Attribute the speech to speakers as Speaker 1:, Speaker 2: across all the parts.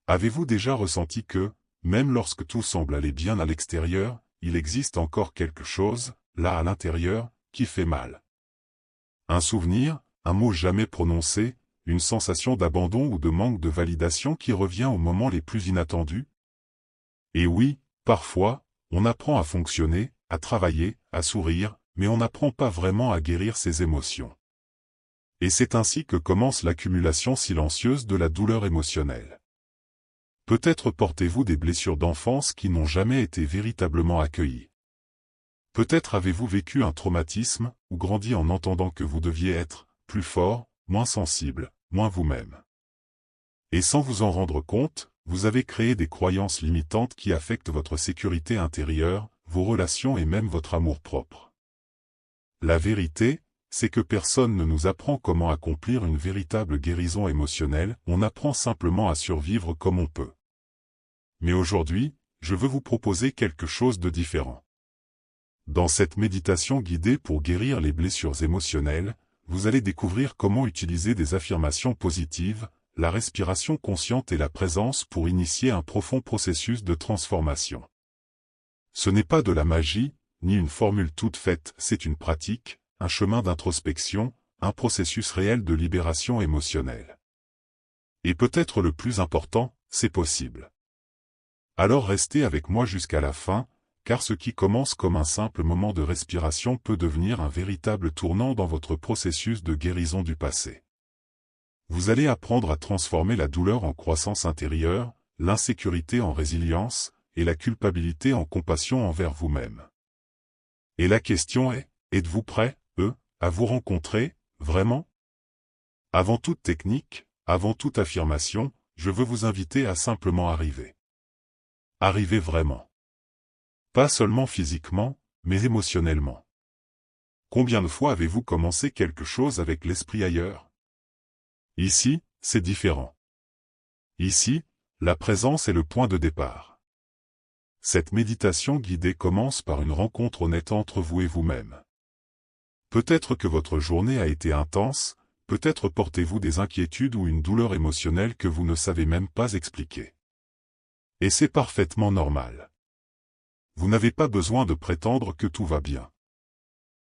Speaker 1: Avez-vous déjà ressenti que, même lorsque tout semble aller bien à l'extérieur, il existe encore quelque chose, là à l'intérieur, qui fait mal? Un souvenir, un mot jamais prononcé, une sensation d'abandon ou de manque de validation qui revient aux moments les plus inattendus? Et oui, parfois, on apprend à fonctionner, à travailler, à sourire, mais on n'apprend pas vraiment à guérir ses émotions. Et c'est ainsi que commence l'accumulation silencieuse de la douleur émotionnelle. Peut-être portez-vous des blessures d'enfance qui n'ont jamais été véritablement accueillies. Peut-être avez-vous vécu un traumatisme, ou grandi en entendant que vous deviez être plus fort, moins sensible, moins vous-même. Et sans vous en rendre compte, vous avez créé des croyances limitantes qui affectent votre sécurité intérieure, vos relations et même votre amour-propre. La vérité, c'est que personne ne nous apprend comment accomplir une véritable guérison émotionnelle, on apprend simplement à survivre comme on peut. Mais aujourd'hui, je veux vous proposer quelque chose de différent. Dans cette méditation guidée pour guérir les blessures émotionnelles, vous allez découvrir comment utiliser des affirmations positives, la respiration consciente et la présence pour initier un profond processus de transformation. Ce n'est pas de la magie, ni une formule toute faite, c'est une pratique, un chemin d'introspection, un processus réel de libération émotionnelle. Et peut-être le plus important, c'est possible. Alors restez avec moi jusqu'à la fin, car ce qui commence comme un simple moment de respiration peut devenir un véritable tournant dans votre processus de guérison du passé. Vous allez apprendre à transformer la douleur en croissance intérieure, l'insécurité en résilience, et la culpabilité en compassion envers vous-même. Et la question est, êtes-vous prêt, à vous rencontrer, vraiment? Avant toute technique, avant toute affirmation, je veux vous inviter à simplement arriver. Arriver vraiment. Pas seulement physiquement, mais émotionnellement. Combien de fois avez-vous commencé quelque chose avec l'esprit ailleurs? Ici, c'est différent. Ici, la présence est le point de départ. Cette méditation guidée commence par une rencontre honnête entre vous et vous-même. Peut-être que votre journée a été intense, peut-être portez-vous des inquiétudes ou une douleur émotionnelle que vous ne savez même pas expliquer. Et c'est parfaitement normal. Vous n'avez pas besoin de prétendre que tout va bien.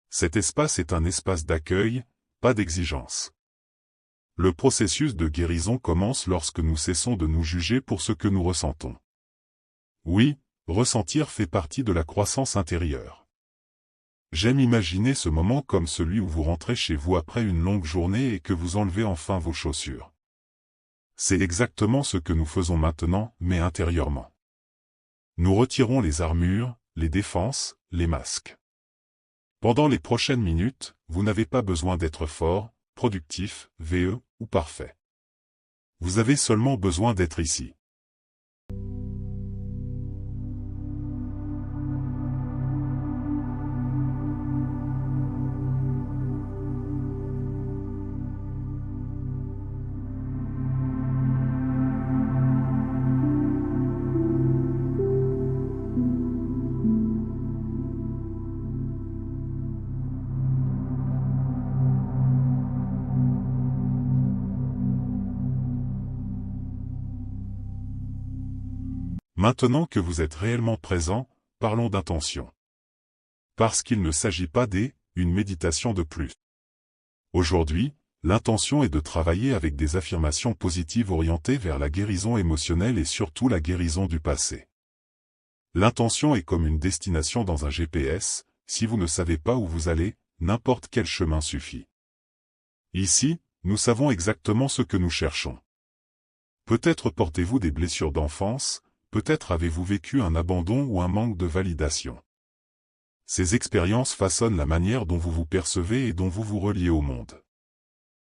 Speaker 1: Cet espace est un espace d'accueil, pas d'exigence. Le processus de guérison commence lorsque nous cessons de nous juger pour ce que nous ressentons. Oui, ressentir fait partie de la croissance intérieure. J'aime imaginer ce moment comme celui où vous rentrez chez vous après une longue journée et que vous enlevez enfin vos chaussures. C'est exactement ce que nous faisons maintenant, mais intérieurement. Nous retirons les armures, les défenses, les masques. Pendant les prochaines minutes, vous n'avez pas besoin d'être fort, productif, VE ou parfait. Vous avez seulement besoin d'être ici. Maintenant que vous êtes réellement présent, parlons d'intention. Parce qu'il ne s'agit pas une méditation de plus. Aujourd'hui, l'intention est de travailler avec des affirmations positives orientées vers la guérison émotionnelle et surtout la guérison du passé. L'intention est comme une destination dans un GPS, si vous ne savez pas où vous allez, n'importe quel chemin suffit. Ici, nous savons exactement ce que nous cherchons. Peut-être portez-vous des blessures d'enfance, peut-être avez-vous vécu un abandon ou un manque de validation. Ces expériences façonnent la manière dont vous vous percevez et dont vous vous reliez au monde.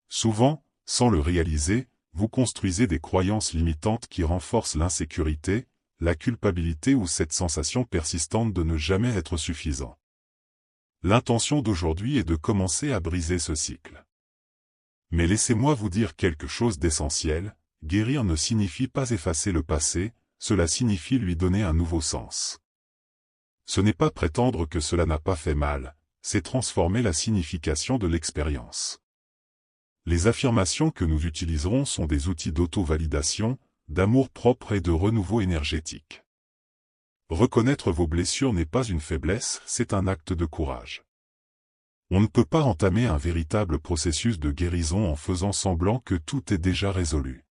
Speaker 1: Souvent, sans le réaliser, vous construisez des croyances limitantes qui renforcent l'insécurité, la culpabilité ou cette sensation persistante de ne jamais être suffisant. L'intention d'aujourd'hui est de commencer à briser ce cycle. Mais laissez-moi vous dire quelque chose d'essentiel, guérir ne signifie pas effacer le passé, cela signifie lui donner un nouveau sens. Ce n'est pas prétendre que cela n'a pas fait mal, c'est transformer la signification de l'expérience. Les affirmations que nous utiliserons sont des outils d'auto-validation, d'amour-propre et de renouveau énergétique. Reconnaître vos blessures n'est pas une faiblesse, c'est un acte de courage. On ne peut pas entamer un véritable processus de guérison en faisant semblant que tout est déjà résolu.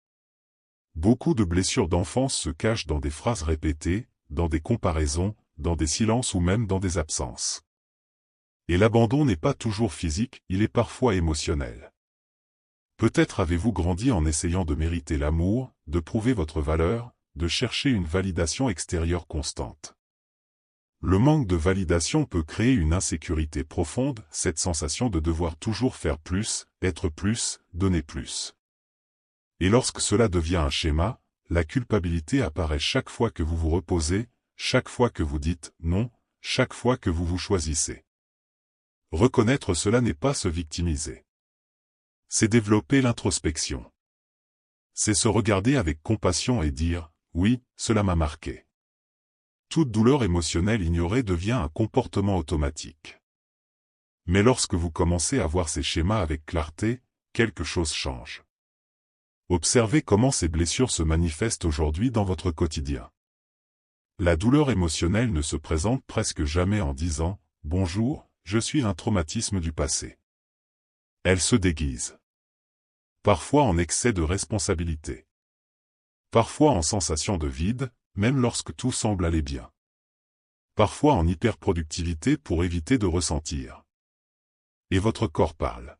Speaker 1: Beaucoup de blessures d'enfance se cachent dans des phrases répétées, dans des comparaisons, dans des silences ou même dans des absences. Et l'abandon n'est pas toujours physique, il est parfois émotionnel. Peut-être avez-vous grandi en essayant de mériter l'amour, de prouver votre valeur, de chercher une validation extérieure constante. Le manque de validation peut créer une insécurité profonde, cette sensation de devoir toujours faire plus, être plus, donner plus. Et lorsque cela devient un schéma, la culpabilité apparaît chaque fois que vous vous reposez, chaque fois que vous dites non, chaque fois que vous vous choisissez. Reconnaître cela n'est pas se victimiser. C'est développer l'introspection. C'est se regarder avec compassion et dire « Oui, cela m'a marqué ». Toute douleur émotionnelle ignorée devient un comportement automatique. Mais lorsque vous commencez à voir ces schémas avec clarté, quelque chose change. Observez comment ces blessures se manifestent aujourd'hui dans votre quotidien. La douleur émotionnelle ne se présente presque jamais en disant « Bonjour, je suis un traumatisme du passé ». Elle se déguise. Parfois en excès de responsabilité. Parfois en sensation de vide, même lorsque tout semble aller bien. Parfois en hyperproductivité pour éviter de ressentir. Et votre corps parle.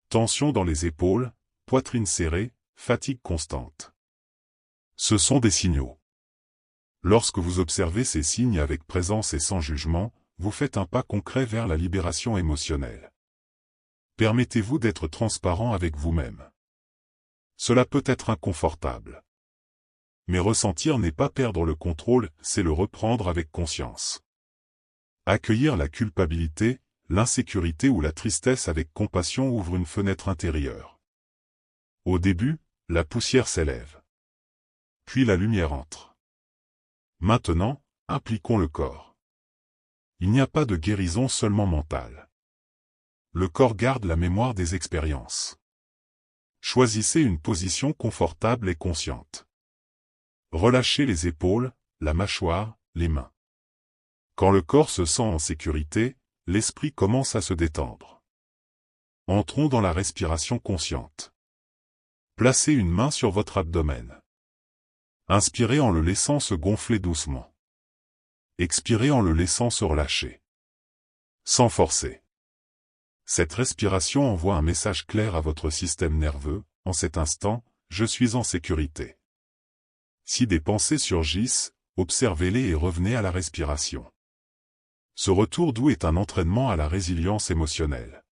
Speaker 1: Tension dans les épaules, poitrine serrée, fatigue constante. Ce sont des signaux. Lorsque vous observez ces signes avec présence et sans jugement, vous faites un pas concret vers la libération émotionnelle. Permettez-vous d'être transparent avec vous-même. Cela peut être inconfortable. Mais ressentir n'est pas perdre le contrôle, c'est le reprendre avec conscience. Accueillir la culpabilité, l'insécurité ou la tristesse avec compassion ouvre une fenêtre intérieure. Au début, la poussière s'élève. Puis la lumière entre. Maintenant, impliquons le corps. Il n'y a pas de guérison seulement mentale. Le corps garde la mémoire des expériences. Choisissez une position confortable et consciente. Relâchez les épaules, la mâchoire, les mains. Quand le corps se sent en sécurité, l'esprit commence à se détendre. Entrons dans la respiration consciente. Placez une main sur votre abdomen. Inspirez en le laissant se gonfler doucement. Expirez en le laissant se relâcher. Sans forcer. Cette respiration envoie un message clair à votre système nerveux, en cet instant, je suis en sécurité. Si des pensées surgissent, observez-les et revenez à la respiration. Ce retour doux est un entraînement à la résilience émotionnelle.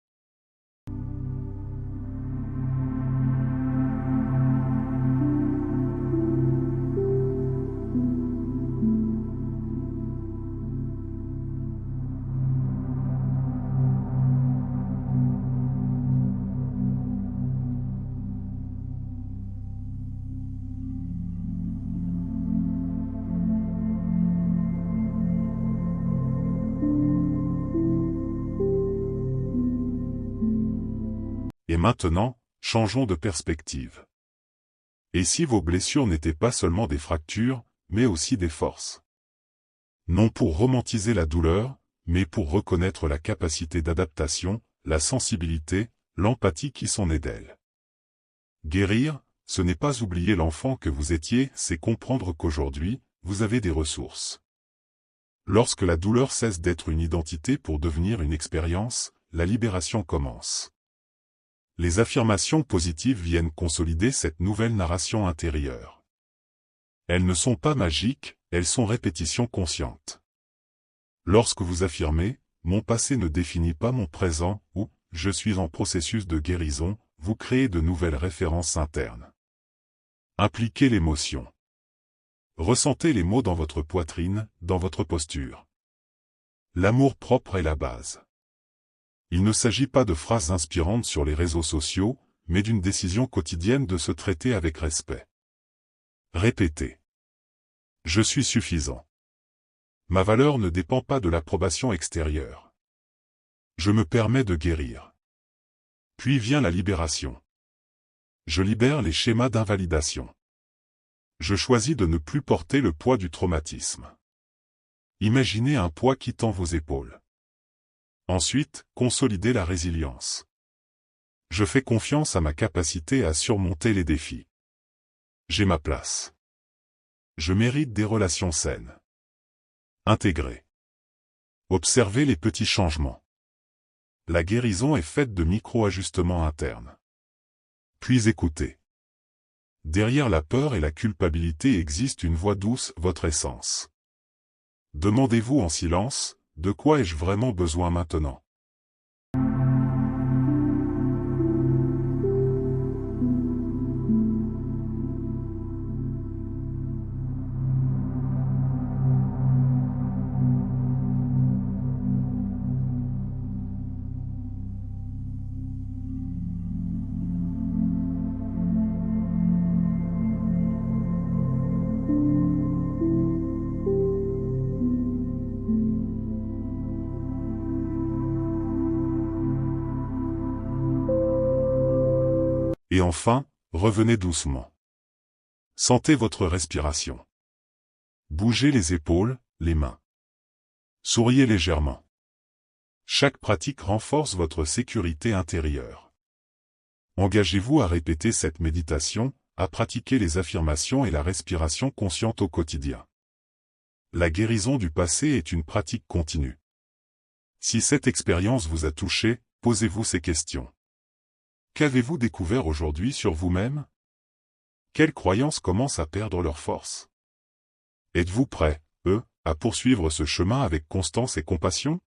Speaker 1: Et maintenant, changeons de perspective. Et si vos blessures n'étaient pas seulement des fractures, mais aussi des forces? Non pour romantiser la douleur, mais pour reconnaître la capacité d'adaptation, la sensibilité, l'empathie qui sont nées d'elle. Guérir, ce n'est pas oublier l'enfant que vous étiez, c'est comprendre qu'aujourd'hui, vous avez des ressources. Lorsque la douleur cesse d'être une identité pour devenir une expérience, la libération commence. Les affirmations positives viennent consolider cette nouvelle narration intérieure. Elles ne sont pas magiques, elles sont répétitions conscientes. Lorsque vous affirmez « Mon passé ne définit pas mon présent » ou « Je suis en processus de guérison », vous créez de nouvelles références internes. Impliquez l'émotion. Ressentez les mots dans votre poitrine, dans votre posture. L'amour-propre est la base. Il ne s'agit pas de phrases inspirantes sur les réseaux sociaux, mais d'une décision quotidienne de se traiter avec respect. Répétez. Je suis suffisant. Ma valeur ne dépend pas de l'approbation extérieure. Je me permets de guérir. Puis vient la libération. Je libère les schémas d'invalidation. Je choisis de ne plus porter le poids du traumatisme. Imaginez un poids quittant vos épaules. Ensuite, consolidez la résilience. Je fais confiance à ma capacité à surmonter les défis. J'ai ma place. Je mérite des relations saines. Intégrez. Observez les petits changements. La guérison est faite de micro-ajustements internes. Puis écoutez. Derrière la peur et la culpabilité existe une voix douce, votre essence. Demandez-vous en silence, de quoi ai-je vraiment besoin maintenant? Et enfin, revenez doucement. Sentez votre respiration. Bougez les épaules, les mains. Souriez légèrement. Chaque pratique renforce votre sécurité intérieure. Engagez-vous à répéter cette méditation, à pratiquer les affirmations et la respiration consciente au quotidien. La guérison du passé est une pratique continue. Si cette expérience vous a touché, posez-vous ces questions. Qu'avez-vous découvert aujourd'hui sur vous-même? Quelles croyances commencent à perdre leur force? Êtes-vous prêt, à poursuivre ce chemin avec constance et compassion?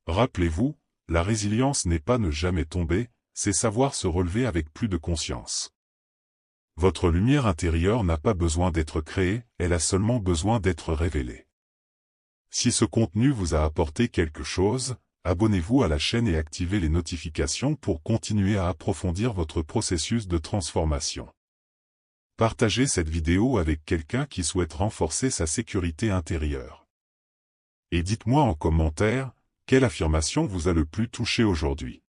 Speaker 1: Rappelez-vous, la résilience n'est pas ne jamais tomber, c'est savoir se relever avec plus de conscience. Votre lumière intérieure n'a pas besoin d'être créée, elle a seulement besoin d'être révélée. Si ce contenu vous a apporté quelque chose, abonnez-vous à la chaîne et activez les notifications pour continuer à approfondir votre processus de transformation. Partagez cette vidéo avec quelqu'un qui souhaite renforcer sa sécurité intérieure. Et dites-moi en commentaire, quelle affirmation vous a le plus touché aujourd'hui.